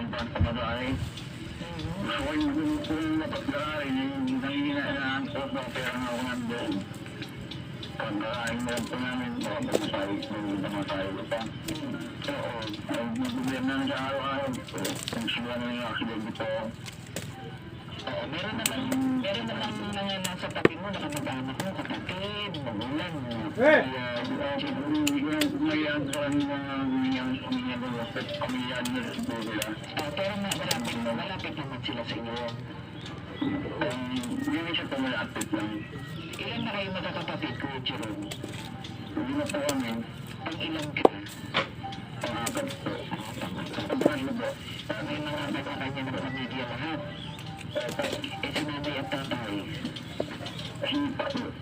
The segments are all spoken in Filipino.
ang pagpamadali. Gusto ko kung mapagkakain, yung nangihinaan ko sa pera na ako nandun. Pagkakain mo po namin, makapagmasahe ko pa. Oo, ay gobyerno na sa araw-araw. Kung sila na yung accident ito. Oo, meron naman mga nasa tabi mo, nakamag-anak mo, kapatid, magulang mo. Kaya, ngayon sa mga pamilya nila, pamilya nila siguro nila. Pero malapit naman sila sa inyo. Hindi siya pa malapit lang. Ilan na kayo magkakapatid ko, Jerome? Hindi na po kami. Ang ilan ka? Pangapat po. Pangatlo po. May mga kanya na pamilya lahat. Si nanay at tatay.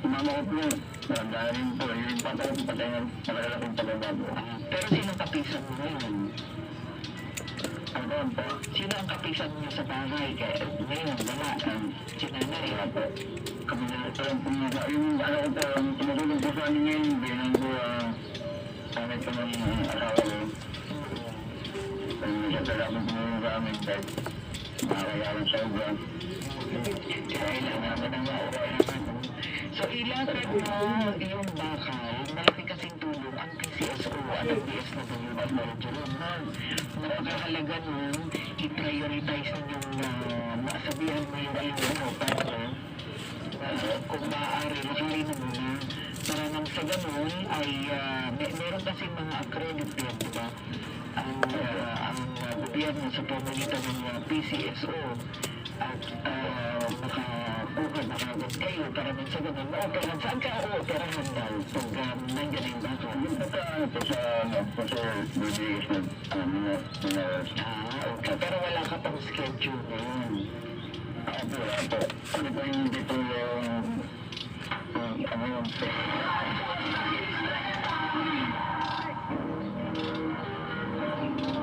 Mama ko po, dahil rin po, yung papa ko patay ng malalaking pagbabago. Pero sino kapisan mo ngayon? Ano po? Sino ang kapisan niyo sa bahay? Kaya ngayon, wala. Si nanay. Kaya po, kami na ito ang pumunta. Yung ano ko po, yung tumutulong po sa amin ngayon, bilang po, kami po ng asawa ko. Siya talaga po tumulong sa amin kahit makakayaran sa uga. Kailangan naman ang kailangan. So, ilapad mo yung bakal. Malaki kasing tulong ang PCSO at ang DSWD na Jerome. Napakahalaga nun, i-prioritize ninyong masabihan mo yung para kung maaari, nakali na muna. Para nang sa ganun ay meron kasi mga accredited, diba? Ang gobyerno sa pamamagitan ng PCSO at makakuha na agad kayo para nang sa ganun maoperahan. Saan ka ooperahan daw pag nandiyan yung baso? Yung pagkaan po sa BBS na mga Okay. Pero wala ka pang schedule ngayon. wala po. Ano po yung dito yung ano yung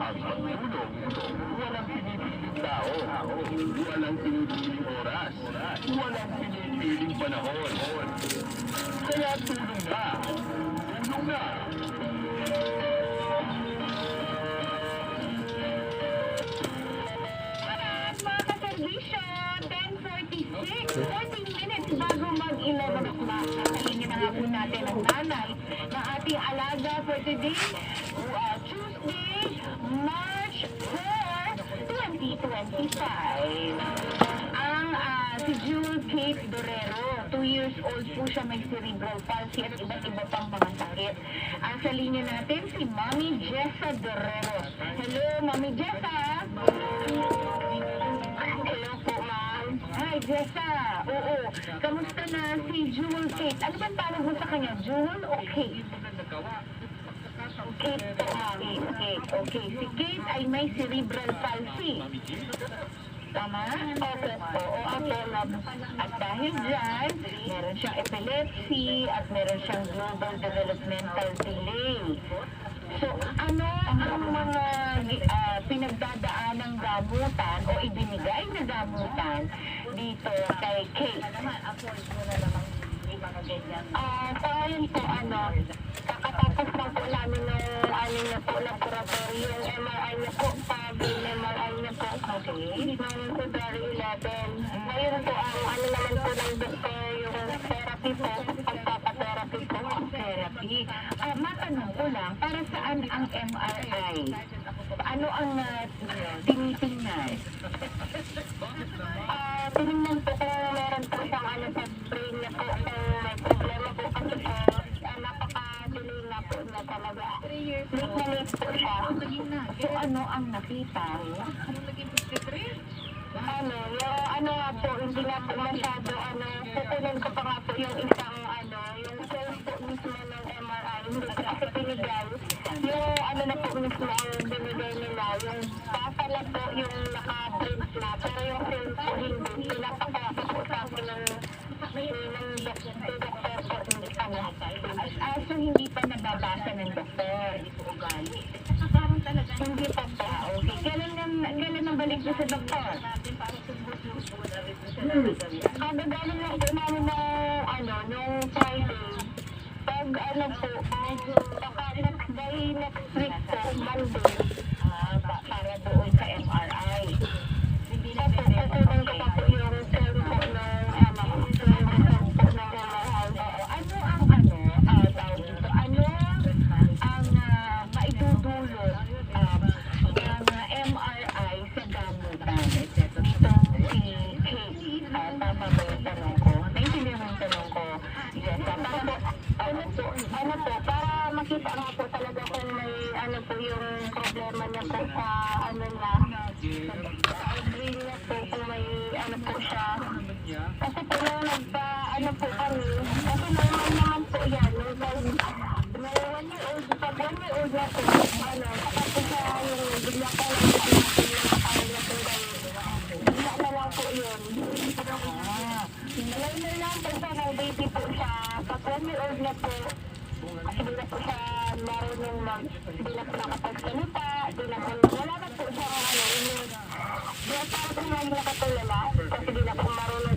ang pagtulong, walang pinipiling tao, walang pinipiling oras, walang pinipiling panahon. Kaya tulong na! Tulong na! Mga kaservisyo, 10:46, 14 minutes bago mag-11 o'clock. Nakalingin na nga po natin ang nanay ng ating alaga for today, Tuesday, March 4, 2025. Ang si Jewel Kate Dorero, 2 years old po siya, may cerebral palsy at iba't iba pang mga sakit. Sa linya natin, si Mami Jessa Dorero. Hello, Mami Jessa! Hello po, ma'am. Hi, Jessa. Oo. Kamusta na si Jewel Kate? Ano bang tawag mo sa kanya? Jewel o Kate? Kate po, mami. Kate. Okay. Si Kate ay may cerebral palsy. Tama? Opo. Oo, opo, ma'am. At dahil dyan, meron siyang epilepsy at meron siyang global developmental delay. So, ano ang mga pinagdadaanang gamutan o ibinigay na gamutan dito kay Kate? Afford mo na naman yung mga ganyan. Tayo po, kakatapos lang po namin ng na po laboratory, yung MRI na po, yung MRI na po. Okay. Ngayon po, February 11. Ngayon po, naman po ng doktor, yung therapy po, pagpapatherapy po. Therapy. Matanong ko lang, para saan ang MRI? Ano ang tinitingnan? Tinignan po kung meron po siyang sa brain na po, kung may problema po kasi napaka-delay na po na talaga. Late na late po siya. So ano ang nakita? Hindi nga po masyado, kukunin ko pa nga po yung isang, yung cells po mismo ng MRI, hindi ko kasi pinigay. Yung na po mismo ang binigay nila, yung basa na po yung naka-print na, pero yung cells po hindi, pinapakala po sa akin ng doktor po, hindi pa na. So hindi pa nababasa ng doktor. Hindi pa pa, okay. Kailan nabalik ko sa doktor? Kagagaling lang po namin nung Friday. Pag po, baka next week po, Monday, para doon sa MRI. 1-year-old na po, kapag po siya yung bigla ko lang nakatawag na po bigla na lang po yun. Malayo lang po siya ng baby po siya. Pag 1-year-old na po, kasi di na po siya marunong di na po nakapagsalita, wala na po siya yung parang po namin nakatulala, kasi di na po marunong